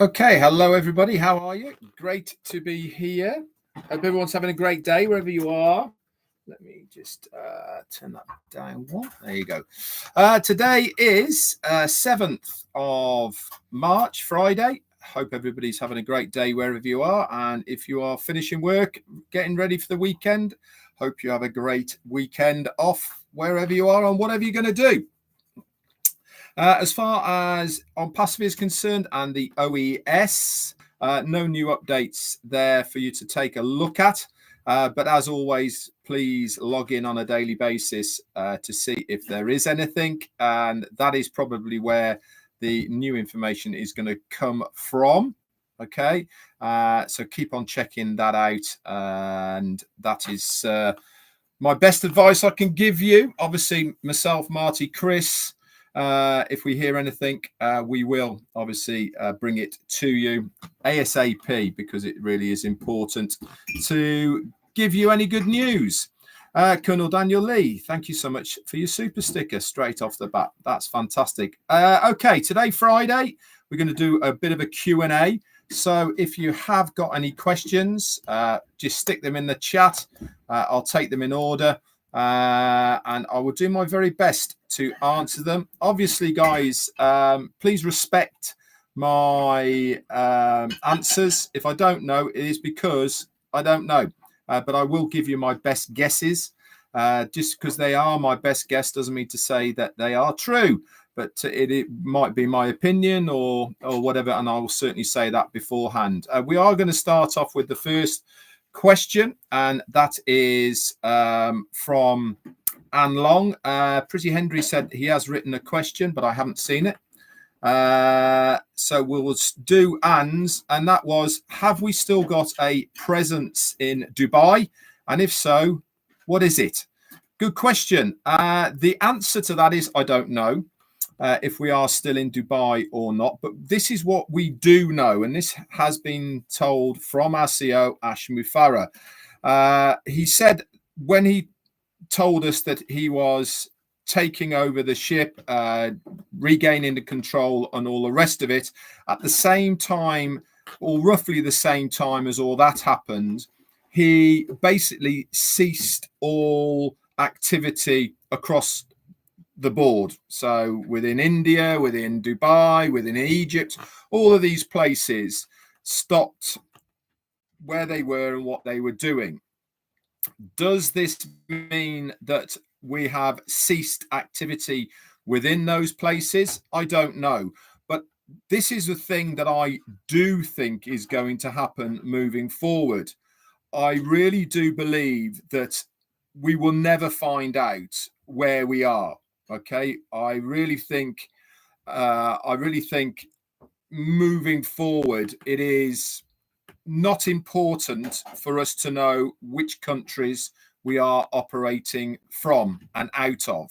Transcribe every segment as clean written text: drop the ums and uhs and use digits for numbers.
Okay, hello everybody. How are you? Great to be here. Hope everyone's having a great day wherever you are. Let me just turn that down one. There you go. Today is 7th of March, Friday. Hope everybody's having a great day wherever you are. And if you are finishing work, getting ready for the weekend, hope you have a great weekend off wherever you are and whatever you're going to do. As far as ONPASSIVE is concerned and the OES, no new updates there for you to take a look at. But as always, please log in on a daily basis to see if there is anything. And that is probably where the new information is going to come from. Okay, so keep on checking that out. And that is my best advice I can give you. Obviously, myself, Marty, Chris, if we hear anything, we will obviously bring it to you ASAP, because it really is important to give you any good news. Colonel Daniel Lee, thank you so much for your super sticker straight off the bat. That's fantastic. Okay, today, Friday, we're going to do a bit of a Q&A. So if you have got any questions, just stick them in the chat. I'll take them in order. And I will do my very best to answer them. Obviously, guys, please respect my answers. If I don't know, it is because I don't know. But I will give you my best guesses. Just because they are my best guess doesn't mean to say that they are true. But it might be my opinion or whatever, and I will certainly say that beforehand. We are going to start off with the first question, and that is from Anne Long. Pretty Henry said he has written a question, but I haven't seen it. So we'll do Anne's, and that was, have we still got a presence in Dubai? And if so, what is it? Good question. The answer to that is I don't know if we are still in Dubai or not, but this is what we do know, and this has been told from our CEO Ash Mufareh. He said when he told us that he was taking over the ship, regaining the control and all the rest of it, at the same time, or roughly the same time as all that happened, he basically ceased all activity across the board. So within India, within Dubai, within Egypt, all of these places stopped where they were and what they were doing. Does this mean that we have ceased activity within those places? I don't know. But this is the thing that I do think is going to happen moving forward. I really do believe that we will never find out where we are. Okay, I really think moving forward, it is not important for us to know which countries we are operating from and out of.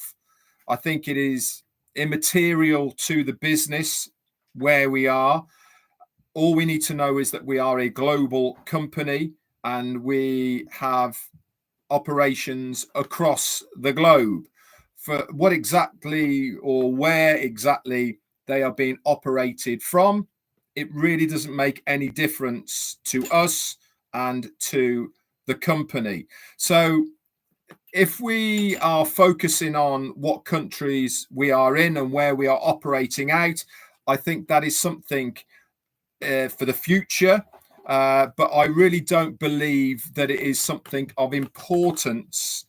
I think it is immaterial to the business where we are. All we need to know is that we are a global company and we have operations across the globe. For what exactly or where exactly they are being operated from, it really doesn't make any difference to us and to the company. So if we are focusing on what countries we are in and where we are operating out, I think that is something for the future. But I really don't believe that it is something of importance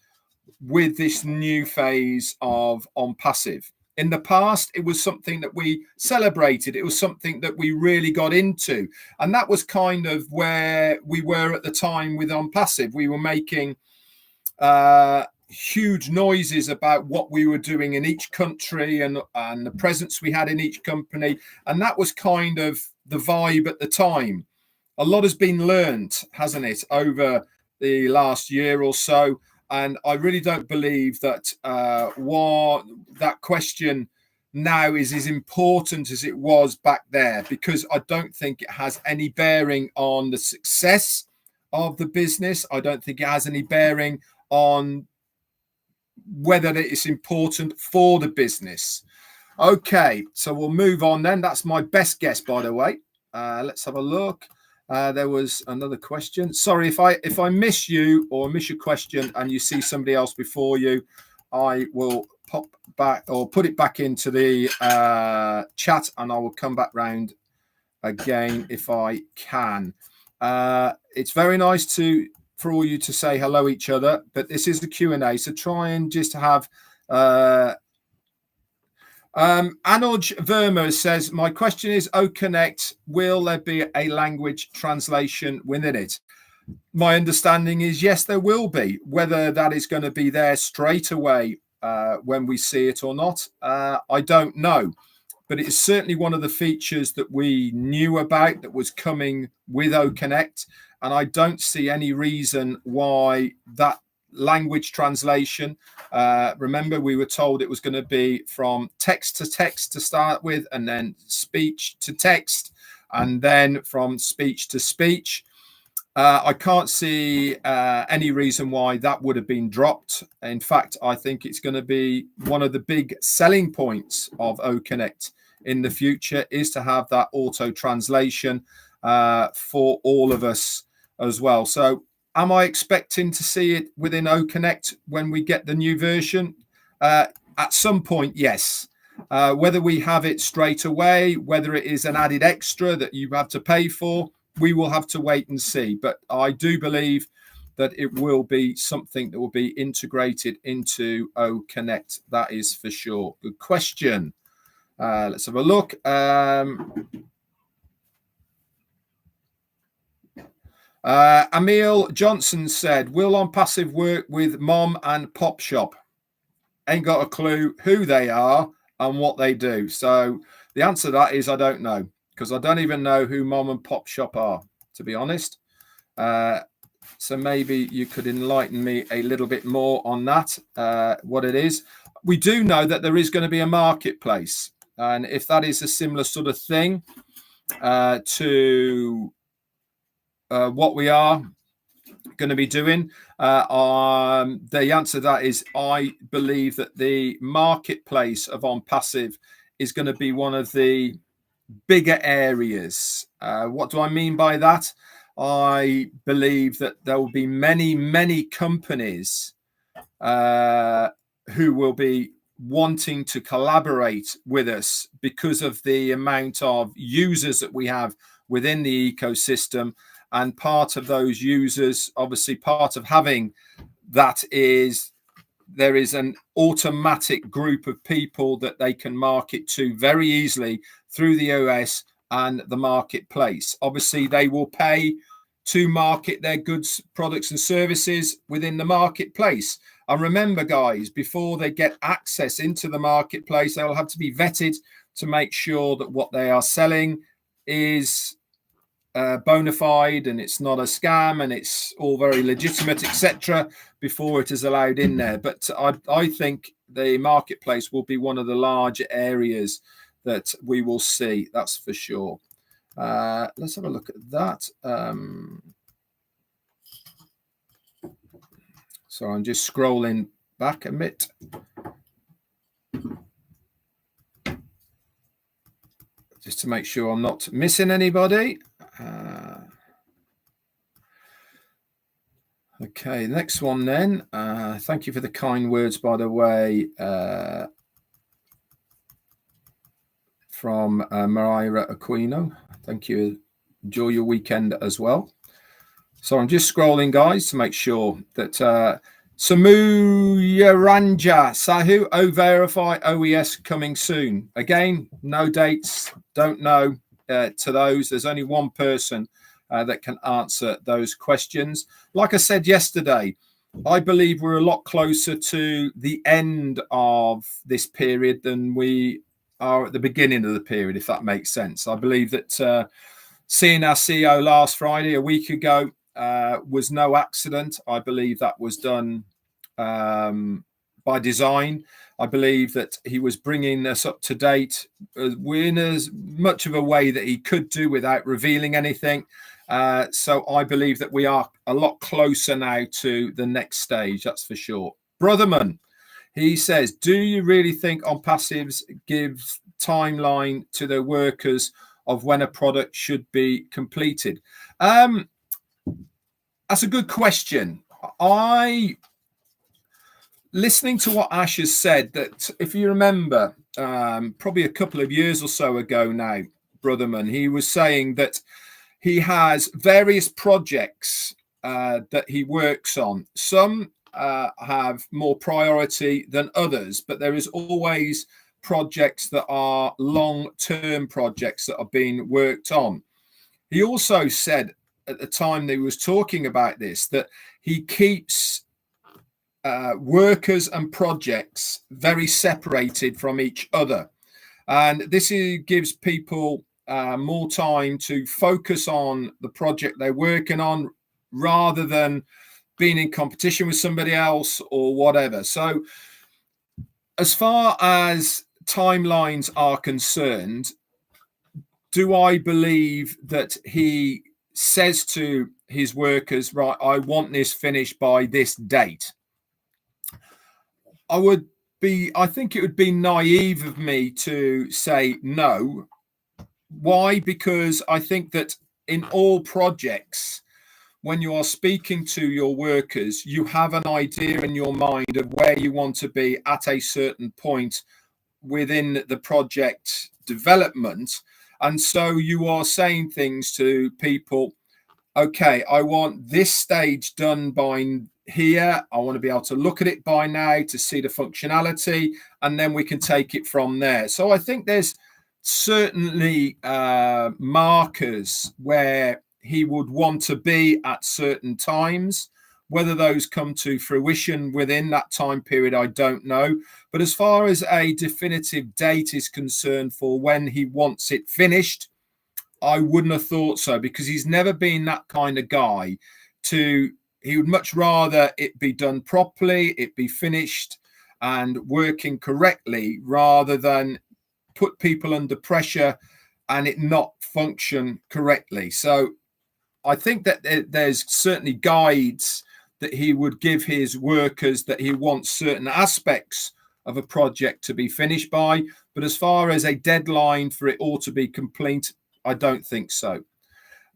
with this new phase of ONPASSIVE. In the past, it was something that we celebrated. It was something that we really got into. And that was kind of where we were at the time with ONPASSIVE. We were making huge noises about what we were doing in each country and the presence we had in each company. And that was kind of the vibe at the time. A lot has been learned, hasn't it, over the last year or so. And I really don't believe that that question now is as important as it was back there, because I don't think it has any bearing on the success of the business. I don't think it has any bearing on whether it's important for the business. Okay, so we'll move on then. That's my best guess, by the way. Let's have a look. There was another question. Sorry if I miss you or miss your question and you see somebody else before you, I will pop back or put it back into the chat, and I will come back round again if I can. It's very nice for all you to say hello each other, but this is the Q&A, so try and just have Anuj Verma says, my question is, OConnect, will there be a language translation within it? My understanding is yes, there will be. Whether that is going to be there straight away when we see it or not, I don't know. But it is certainly one of the features that we knew about that was coming with OConnect. And I don't see any reason why that language translation, remember we were told it was going to be from text to start with, and then speech to text, and then from speech to speech. I can't see any reason why that would have been dropped. In fact, I think it's going to be one of the big selling points of OConnect in the future, is to have that auto translation for all of us as well. So am I expecting to see it within OConnect when we get the new version? At some point, yes. Whether we have it straight away, whether it is an added extra that you have to pay for, we will have to wait and see. But I do believe that it will be something that will be integrated into OConnect. That is for sure. Good question. Let's have a look. Emil Johnson said, will ONPASSIVE work with Mom and Pop Shop? Ain't got a clue who they are and what they do. So the answer to that is I don't know, because I don't even know who Mom and Pop Shop are, to be honest. So maybe you could enlighten me a little bit more on that, what it is. We do know that there is going to be a marketplace. And if that is a similar sort of thing to what we are going to be doing, the answer to that is I believe that the marketplace of ONPASSIVE is going to be one of the bigger areas. What do I mean by that? I believe that there will be many companies who will be wanting to collaborate with us because of the amount of users that we have within the ecosystem. And part of those users, obviously part of having that is there is an automatic group of people that they can market to very easily through the OS and the marketplace. Obviously, they will pay to market their goods, products and services within the marketplace. And remember, guys, before they get access into the marketplace, they'll have to be vetted to make sure that what they are selling is bona fide and it's not a scam and it's all very legitimate, etc., before it is allowed in there. But I think the marketplace will be one of the larger areas that we will see, that's for sure. Let's have a look at that. So I'm just scrolling back a bit. Just to make sure I'm not missing anybody. Okay, next one then. Thank you for the kind words, by the way, from Mariah Aquino. Thank you. Enjoy your weekend as well. So I'm just scrolling, guys, to make sure that Samuyaranja Sahu, O-Verify OES coming soon. Again, no dates, don't know to those. There's only one person that can answer those questions. Like I said yesterday, I believe we're a lot closer to the end of this period than we are at the beginning of the period, if that makes sense. I believe that seeing our CEO last Friday, a week ago, was no accident. I believe that was done by design. I believe that he was bringing us up to date in as much of a way that he could do without revealing anything. So I believe that we are a lot closer now to the next stage, that's for sure. Brotherman, he says, do you really think ONPASSIVE gives timeline to their workers of when a product should be completed? That's a good question. Listening to what Ash has said, that if you remember, probably a couple of years or so ago now, Brotherman, he was saying that he has various projects that he works on. Some have more priority than others, but there is always projects that are long-term projects that are being worked on. He also said at the time that he was talking about this, that he keeps workers and projects very separated from each other. And this gives people more time to focus on the project they're working on rather than being in competition with somebody else or whatever. So as far as timelines are concerned, do I believe that he says to his workers, right, I want this finished by this date? I think it would be naive of me to say no. Why? Because I think that in all projects, when you are speaking to your workers, you have an idea in your mind of where you want to be at a certain point within the project development. And so you are saying things to people, okay, I want this stage done by here. I want to be able to look at it by now to see the functionality, and then we can take it from there. So I think there's certainly markers where he would want to be at certain times. Whether those come to fruition within that time period, I don't know. But as far as a definitive date is concerned for when he wants it finished, I wouldn't have thought so, because he's never been that kind of guy. He would much rather it be done properly, it be finished and working correctly, rather than put people under pressure and it not function correctly. So I think that there's certainly guides that he would give his workers that he wants certain aspects of a project to be finished by. But as far as a deadline for it all to be complete, I don't think so.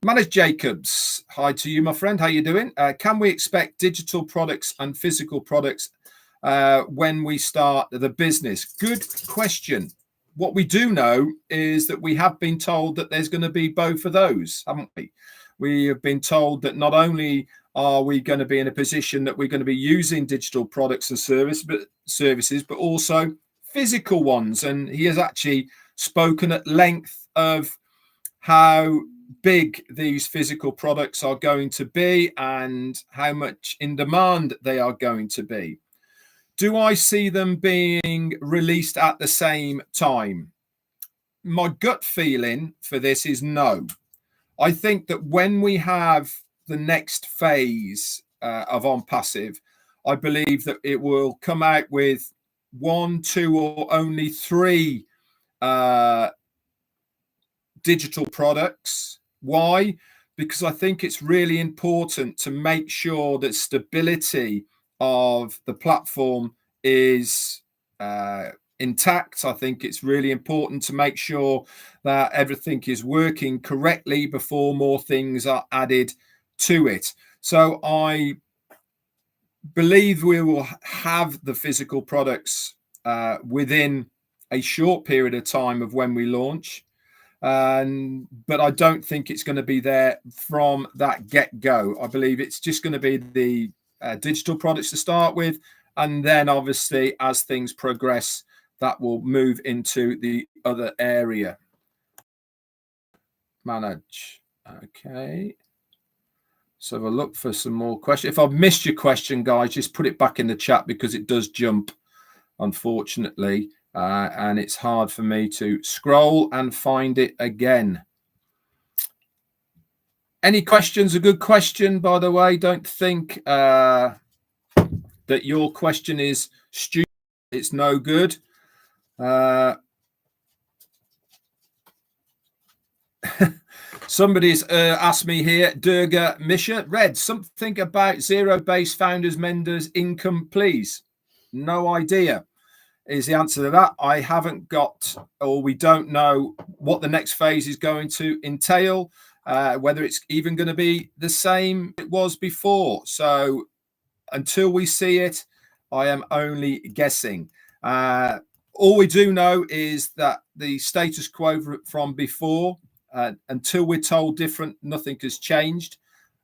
Manage Jacobs, hi to you, my friend. How you doing? Can we expect digital products and physical products when we start the business? Good question. What we do know is that we have been told that there's going to be both of those, haven't we? We have been told that not only are we going to be in a position that we're going to be using digital products and services, but also physical ones. And he has actually spoken at length of how big these physical products are going to be and how much in demand they are going to be. Do I see them being released at the same time? My gut feeling for this is no. I think that when we have the next phase of ONPASSIVE, I believe that it will come out with 1, 2, or only 3 digital products. Why? Because I think it's really important to make sure that stability of the platform is intact. I think it's really important to make sure that everything is working correctly before more things are added to it. So I believe we will have the physical products within a short period of time of when we launch. But I don't think it's going to be there from that get-go. I believe it's just going to be the digital products to start with, and then obviously as things progress, that will move into the other area. Manage. Okay. So have a look for some more questions. If I've missed your question, guys, just put it back in the chat, because it does jump, unfortunately. And it's hard for me to scroll and find it again. Any questions? A good question, by the way. Don't think that your question is stupid. It's no good. Somebody's asked me here, Durga Misha, Red, something about zero-based founders, menders income, please. No idea. is the answer to that. I haven't got, or we don't know what the next phase is going to entail, whether it's even going to be the same it was before. So until we see it, I am only guessing. All we do know is that the status quo from before, until we're told different, nothing has changed.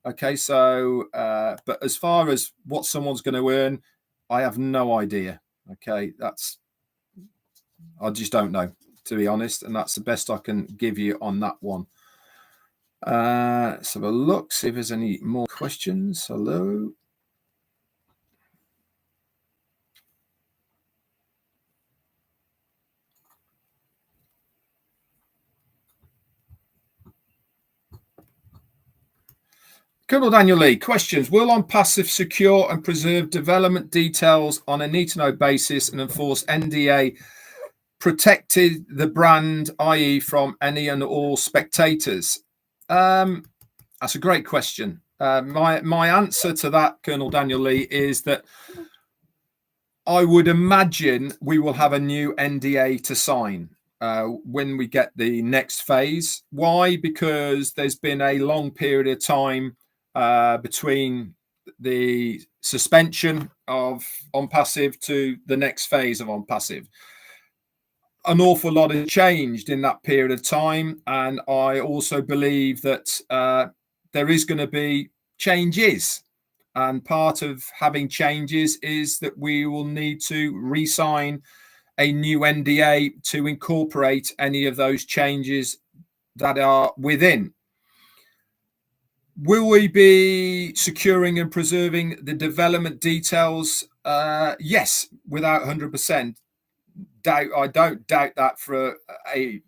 Okay, so, but as far as what someone's going to earn, I have no idea. Okay, I just don't know, to be honest, and that's the best I can give you on that one. Let's have a look, see if there's any more questions. Hello. Colonel Daniel Lee, questions. Will ONPASSIVE secure and preserve development details on a need-to-know basis and enforce NDA protected the brand, i.e. from any and all spectators? That's a great question. My answer to that, Colonel Daniel Lee, is that I would imagine we will have a new NDA to sign when we get the next phase. Why? Because there's been a long period of time between the suspension of ONPASSIVE to the next phase of ONPASSIVE. An awful lot has changed in that period of time, and I also believe that there is going to be changes, and part of having changes is that we will need to re-sign a new NDA to incorporate any of those changes that are within. Will we be securing and preserving the development details? Yes, without 100% doubt. I don't doubt that for a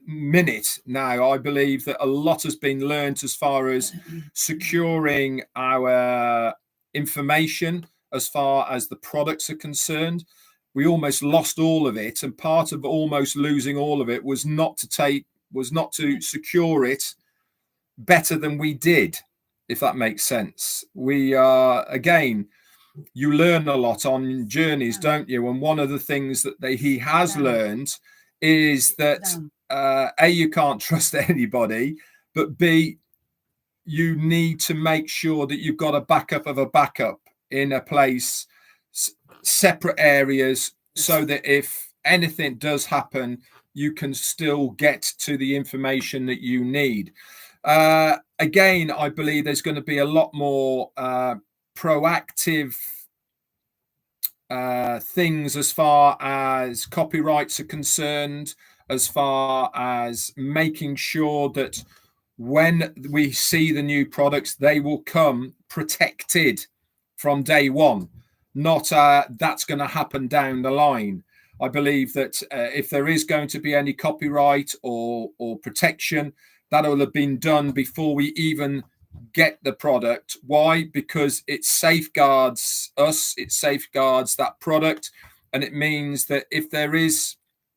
minute now. I believe that a lot has been learned as far as securing our information as far as the products are concerned. We almost lost all of it, and part of almost losing all of it was not to secure it better than we did, if that makes sense. We are, again, you learn a lot on journeys, don't you? And one of the things that he has learned is that A, you can't trust anybody, but B, you need to make sure that you've got a backup of a backup in a place, separate areas, so that if anything does happen, you can still get to the information that you need. Again, I believe there's going to be a lot more proactive things as far as copyrights are concerned, as far as making sure that when we see the new products, they will come protected from day one, not that's going to happen down the line. I believe that if there is going to be any copyright or protection, that will have been done before we even get the product. Why? Because it safeguards us, it safeguards that product, and it means that if there is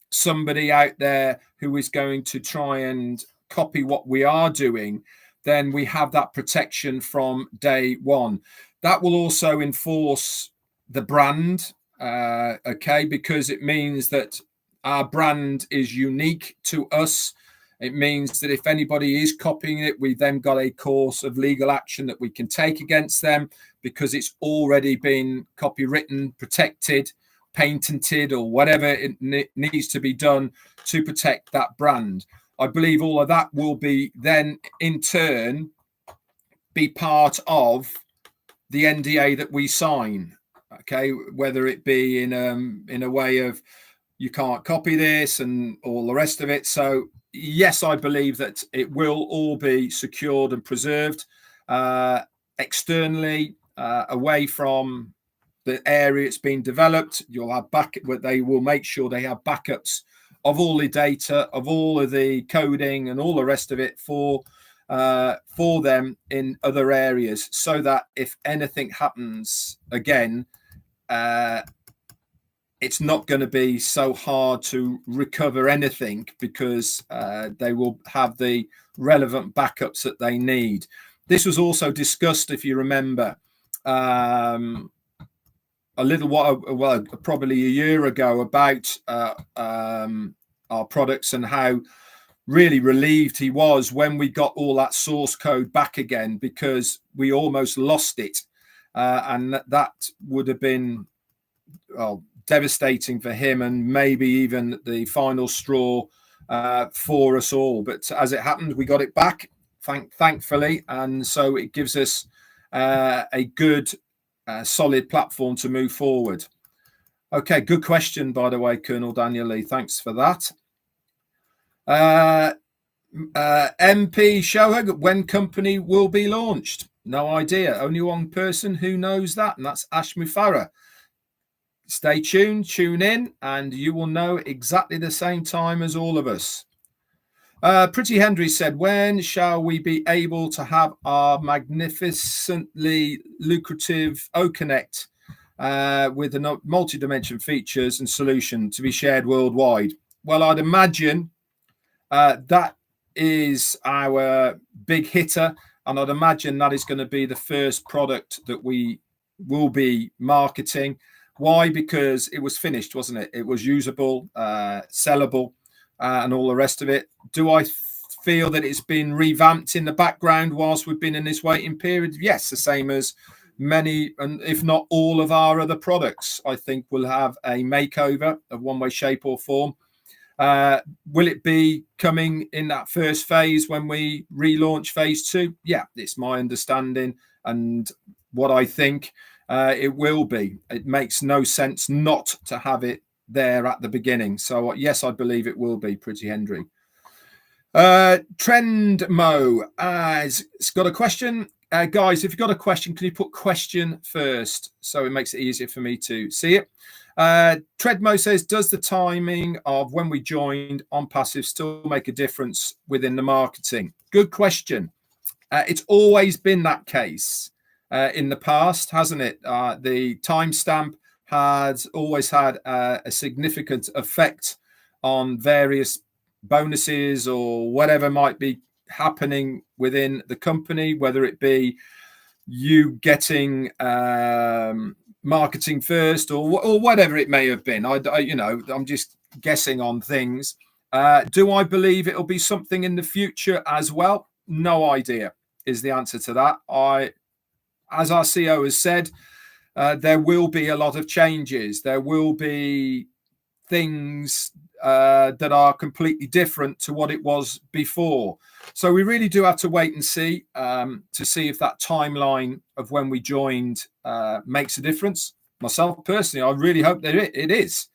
somebody out there who is going to try and copy what we are doing, then we have that protection from day one. That will also enforce the brand, okay, because it means that our brand is unique to us. It means that if anybody is copying it, we've then got a course of legal action that we can take against them, because it's already been copywritten, protected, patented, or whatever it needs to be done to protect that brand. I believe all of that will be then in turn be part of the NDA that we sign. Okay, whether it be in a way of you can't copy this and all the rest of it. So yes, I believe that it will all be secured and preserved externally, away from the area it's been developed. You'll have they will make sure they have backups of all the data, of all of the coding and all the rest of it for them in other areas, so that if anything happens again, it's not going to be so hard to recover anything, because they will have the relevant backups that they need. This was also discussed, if you remember, a little while, well, probably a year ago, about our products and how really relieved he was when we got all that source code back again, because we almost lost it. And that would have been, well, devastating for him, and maybe even the final straw for us all. But as it happened, we got it back, thankfully. And so it gives us a good, solid platform to move forward. Okay, good question, by the way, Colonel Daniel Lee. Thanks for that. MP Shohag, when company will be launched? No idea. Only one person who knows that, and that's Ash Mufareh. Stay tuned, tune in, and you will know exactly the same time as all of us. Pretty Henry said, when shall we be able to have our magnificently lucrative O-Connect with the multi-dimension features and solution to be shared worldwide? Well, I'd imagine that is our big hitter, and I'd imagine that is going to be the first product that we will be marketing. Why? Because it was finished, wasn't it? It was usable, sellable, and all the rest of it. Do I feel that it's been revamped in the background whilst we've been in this waiting period? Yes, the same as many, and if not all, of our other products, I think will have a makeover of one way, shape or form. Will it be coming in that first phase when we relaunch phase 2? Yeah, it's my understanding and what I think it will be. It makes no sense not to have it there at the beginning. So yes, I believe it will be, Pretty Henry. Trendmo has got a question. Guys, if you've got a question, can you put question first so it makes it easier for me to see it? Treadmo says, does the timing of when we joined ONPASSIVE still make a difference within the marketing? Good question. It's always been that case in the past, hasn't it? The timestamp has always had a significant effect on various bonuses or whatever might be happening within the company, whether it be you getting marketing first or whatever it may have been. I'm just guessing on things. Do I believe it'll be something in the future as well? No idea is the answer to that. As our CEO has said, there will be a lot of changes. There will be things that are completely different to what it was before. So we really do have to wait and see to see if that timeline of when we joined makes a difference. Myself personally, I really hope that it is.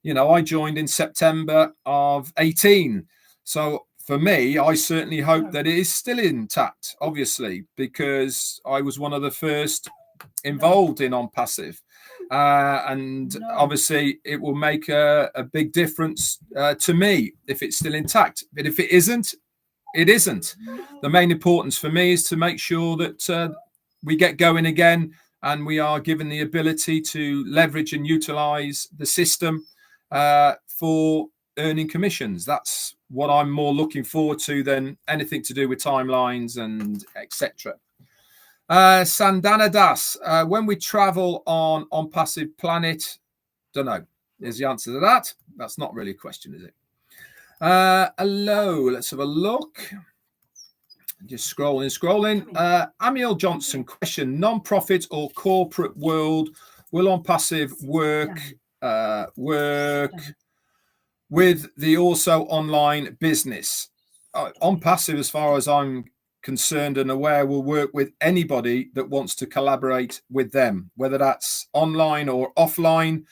You know, I joined in September of 18. So for me, I certainly hope that it is still intact, obviously, because I was one of the first involved in ONPASSIVE. And obviously it will make a big difference to me if it's still intact. But if it isn't, it isn't. The main importance for me is to make sure that we get going again and we are given the ability to leverage and utilize the system for earning commissions. That's what I'm more looking forward to than anything to do with timelines and etc. Sandana Das, when we travel on ONPASSIVE Planet, don't know, is the answer to that. That's not really a question, is it? Hello, let's have a look. Just scrolling. Amiel Johnson, question, non-profit or corporate world, will ONPASSIVE work with the also online business? ONPASSIVE, as far as I'm concerned and aware, will work with anybody that wants to collaborate with them, whether that's online or offline.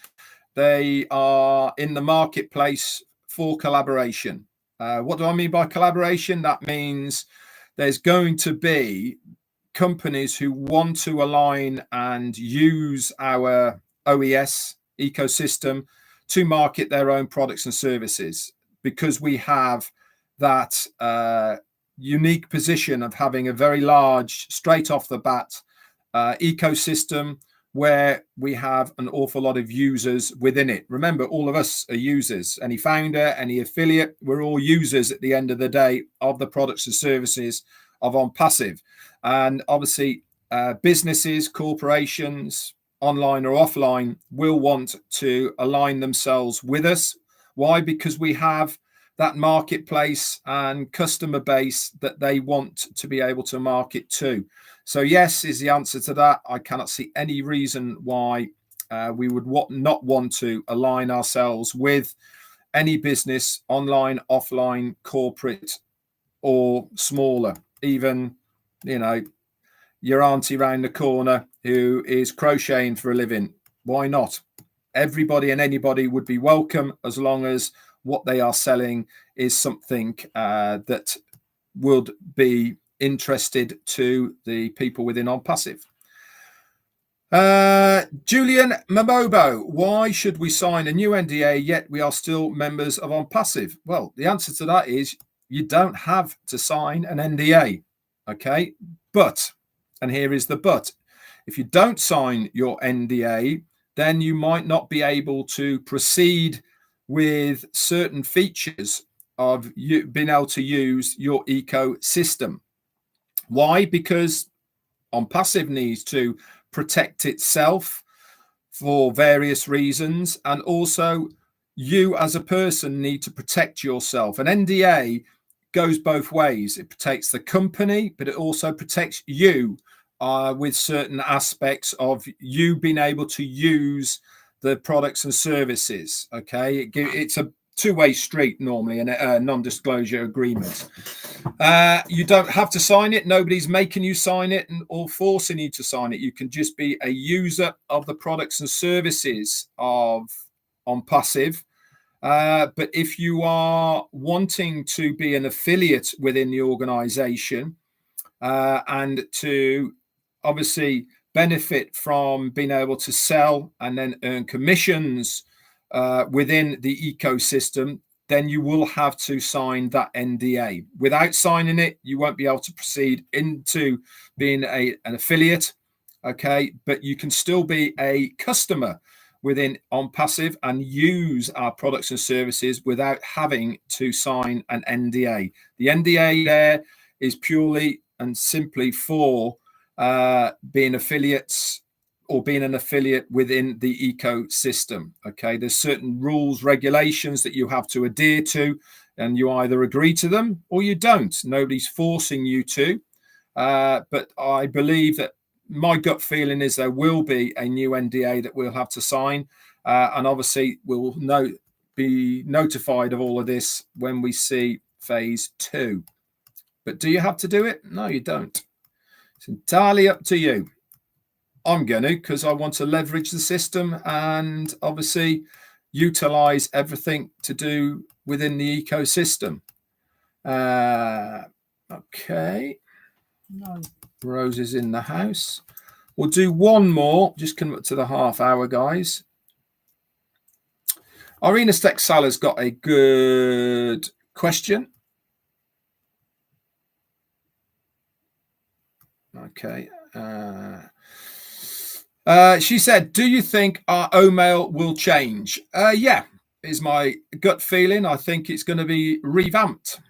They are in the marketplace for collaboration. What do I mean by collaboration? That means there's going to be companies who want to align and use our OES ecosystem to market their own products and services, because we have that unique position of having a very large, straight off the bat ecosystem where we have an awful lot of users within it. Remember, all of us are users. Any founder, any affiliate, we're all users at the end of the day of the products and services of ONPASSIVE. And obviously businesses, corporations, online or offline, will want to align themselves with us. Why? Because we have that marketplace and customer base that they want to be able to market to. So yes is the answer to that. I cannot see any reason why we would not want to align ourselves with any business, online, offline, corporate, or smaller. Even, you know, your auntie round the corner who is crocheting for a living. Why not? Everybody and anybody would be welcome, as long as what they are selling is something that would be interested to the people within OnPassive. Julian Mamobo, why should we sign a new NDA yet we are still members of OnPassive? Well, the answer to that is you don't have to sign an NDA. Okay, but, and here is the but, if you don't sign your NDA, then you might not be able to proceed with certain features of you being able to use your ecosystem. Why? Because OnPassive needs to protect itself for various reasons, and also you as a person need to protect yourself. An NDA goes both ways. It protects the company, but it also protects you with certain aspects of you being able to use the products and services. Okay, it's a two-way street normally in a non-disclosure agreement. You don't have to sign it. Nobody's making you sign it or forcing you to sign it. You can just be a user of the products and services of OnPassive. But if you are wanting to be an affiliate within the organization and to obviously benefit from being able to sell and then earn commissions within the ecosystem, then you will have to sign that NDA. Without signing it, you won't be able to proceed into being an affiliate. Okay, but you can still be a customer within OnPassive and use our products and services without having to sign an NDA. The NDA there is purely and simply for being affiliates or being an affiliate within the ecosystem. Okay, there's certain rules, regulations that you have to adhere to, and you either agree to them or you don't. Nobody's forcing you to, but I believe that my gut feeling is there will be a new NDA that we'll have to sign, and obviously we'll be notified of all of this when we see phase 2. But do you have to do it? No, you don't. It's entirely up to you. I'm going to, because I want to leverage the system and obviously utilize everything to do within the ecosystem. Okay. No roses in the house. We'll do one more. Just come up to the half hour, guys. Irina Stexala's got a good question. Okay. She said, do you think our O-mail will change? Yeah, is my gut feeling. I think it's going to be revamped.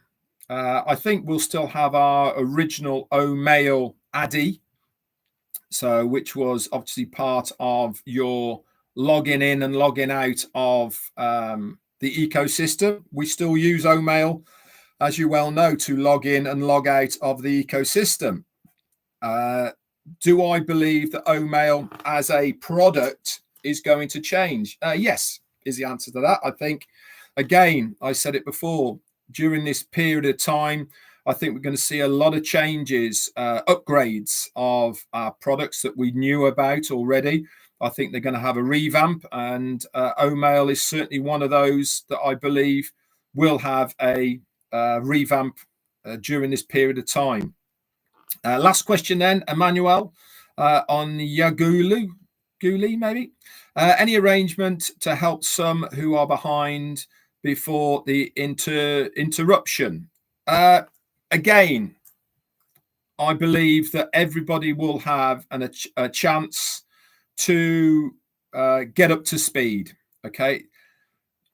I think we'll still have our original O-mail Addy, so which was obviously part of your logging in and logging out of the ecosystem. We still use O-mail, as you well know, to log in and log out of the ecosystem. Do I believe that O-mail as a product is going to change? Yes, is the answer to that. I think, again, I said it before, during this period of time, I think we're going to see a lot of changes, upgrades of our products that we knew about already. I think they're going to have a revamp, and O-mail is certainly one of those that I believe will have a revamp during this period of time. Last question then, Emmanuel, on Yagulu, maybe. Any arrangement to help some who are behind before the interruption? Again, I believe that everybody will have a chance to get up to speed. Okay,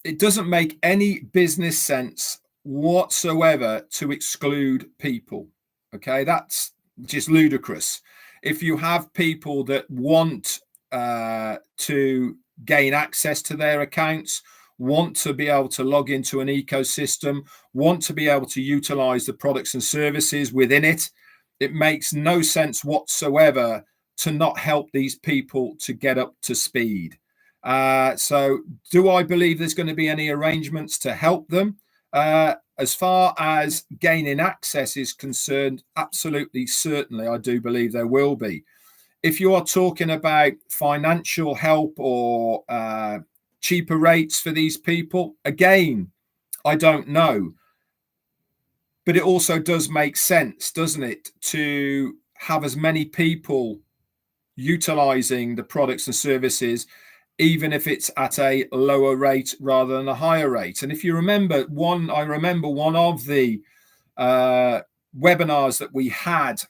it doesn't make any business sense whatsoever to exclude people. Okay, that's just ludicrous. If you have people that want to gain access to their accounts, want to be able to log into an ecosystem, want to be able to utilize the products and services within it. It makes no sense whatsoever to not help these people to get up to speed. So do I believe there's going to be any arrangements to help them? As far as gaining access is concerned, absolutely, certainly, I do believe there will be. If you are talking about financial help or cheaper rates for these people, again, I don't know. But it also does make sense, doesn't it, to have as many people utilizing the products and services, even if it's at a lower rate rather than a higher rate. And if you remember, I remember one of the webinars that we had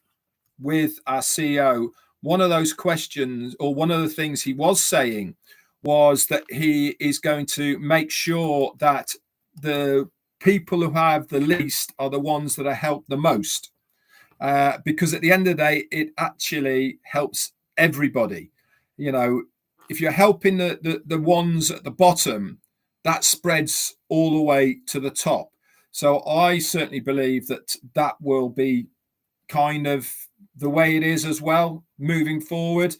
with our CEO, one of those questions, or one of the things he was saying, was that he is going to make sure that the people who have the least are the ones that are helped the most, because at the end of the day, it actually helps everybody. You know, if you're helping the ones at the bottom, that spreads all the way to the top. So I certainly believe that that will be kind of the way it is as well moving forward,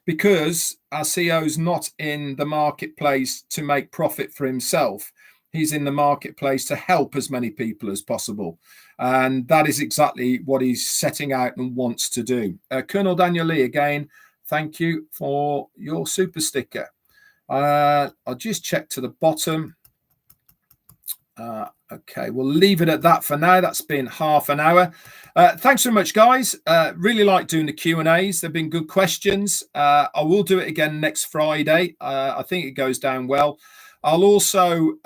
because our CEO is not in the marketplace to make profit for himself. He's in the marketplace to help as many people as possible. And that is exactly what he's setting out and wants to do. Colonel Daniel Lee, again, thank you for your super sticker. I'll just check to the bottom. Okay, we'll leave it at that for now. That's been half an hour. Thanks so much, guys. Really like doing the Q&As. They've been good questions. I will do it again next Friday. I think it goes down well. I'll also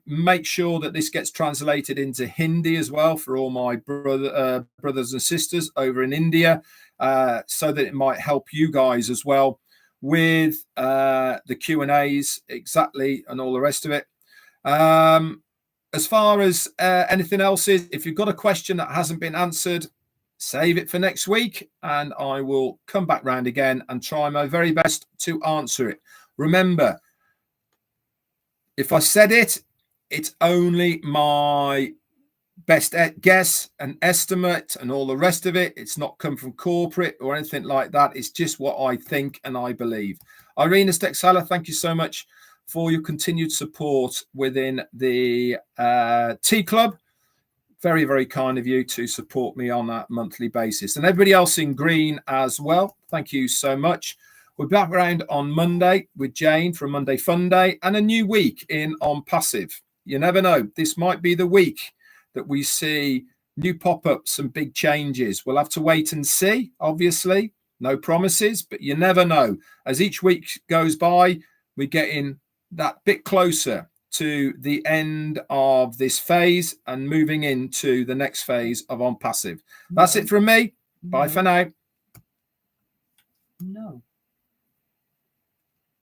make sure that this gets translated into Hindi as well for all my brothers and sisters over in India, so that it might help you guys as well with the Q&As exactly and all the rest of it. As far as anything else is, if you've got a question that hasn't been answered, save it for next week and I will come back round again and try my very best to answer it. Remember, if I said it, it's only my best guess and estimate and all the rest of it. It's not come from corporate or anything like that. It's just what I think and I believe. Irina Stexala, thank you so much for your continued support within the Tea Club. Very, very kind of you to support me on that monthly basis. And everybody else in green as well, thank you so much. We're back around on Monday with Jane from Monday Fun Day and a new week in On Passive. You never know. This might be the week that we see new pop-ups and big changes. We'll have to wait and see, obviously. No promises, but you never know. As each week goes by, we're getting that bit closer to the end of this phase and moving into the next phase of On Passive. That's it from me. Bye for now. No.